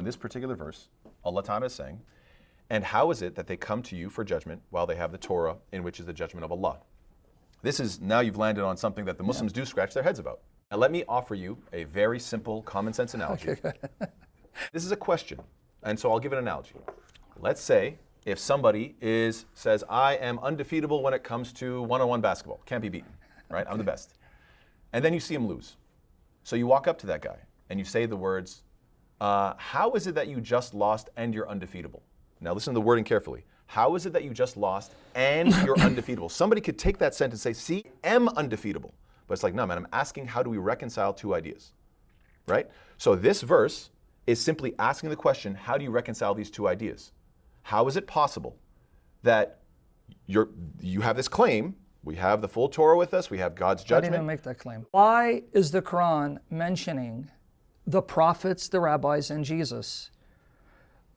this particular verse, Allah Ta'ala is saying, and how is it that they come to you for judgment while they have the Torah, in which is the judgment of Allah? This is, now you've landed on something that the Muslims do scratch their heads about. Now let me offer you a very simple common sense analogy. This is a question, and so I'll give an analogy. Let's say if somebody says, I am undefeatable when it comes to one-on-one basketball, can't be beaten, right? I'm the best. And then you see him lose. So you walk up to that guy and you say the words, how is it that you just lost and you're undefeatable? Now listen to the wording carefully. How is it that you just lost and you're undefeatable? Somebody could take that sentence and say, see, am undefeatable. But it's like, no, man, I'm asking how do we reconcile two ideas, right? So this verse is simply asking the question, how do you reconcile these two ideas? How is it possible that you have this claim, we have the full Torah with us, we have God's judgment? I didn't make that claim. Why is the Quran mentioning the prophets, the rabbis, and Jesus,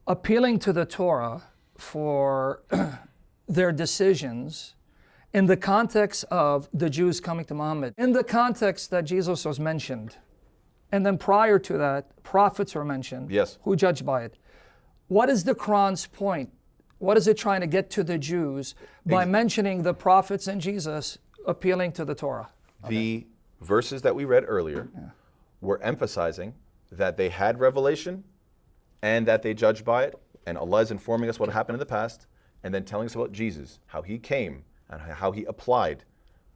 appealing to the Torah for their decisions in the context of the Jews coming to Muhammad, in the context that Jesus was mentioned, and then prior to that, prophets were mentioned, yes, who judged by it? What is the Quran's point? What is it trying to get to the Jews by mentioning the prophets and Jesus appealing to the Torah? The verses that we read earlier were emphasizing that they had revelation and that they judged by it, and Allah is informing us what happened in the past, and then telling us about Jesus, how he came and how he applied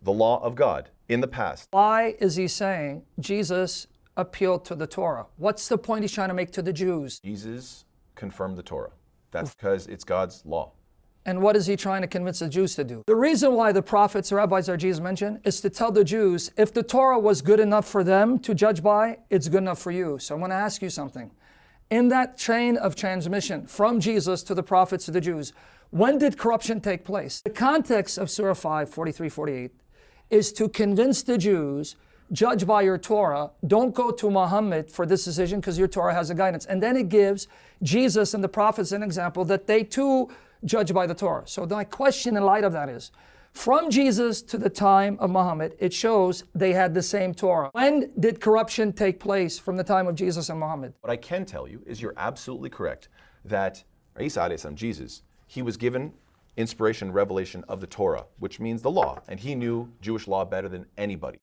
the law of God in the past. Why is he saying Jesus appealed to the Torah? What's the point he's trying to make to the Jews? Jesus confirmed the Torah. That's because it's God's law. And what is he trying to convince the Jews to do? The reason why the prophets, the rabbis, or Jesus mentioned is to tell the Jews, if the Torah was good enough for them to judge by, it's good enough for you. So I'm going to ask you something. In that chain of transmission from Jesus to the prophets to the Jews, when did corruption take place? The context of Surah 5, 43, 48 is to convince the Jews, judge by your Torah, don't go to Muhammad for this decision because your Torah has a guidance. And then it gives Jesus and the prophets an example that they too judge by the Torah. So my question in light of that is, from Jesus to the time of Muhammad, it shows they had the same Torah. When did corruption take place from the time of Jesus and Muhammad? What I can tell you is you're absolutely correct that Isa alayhi salam, Jesus, he was given inspiration, revelation of the Torah, which means the law, and he knew Jewish law better than anybody.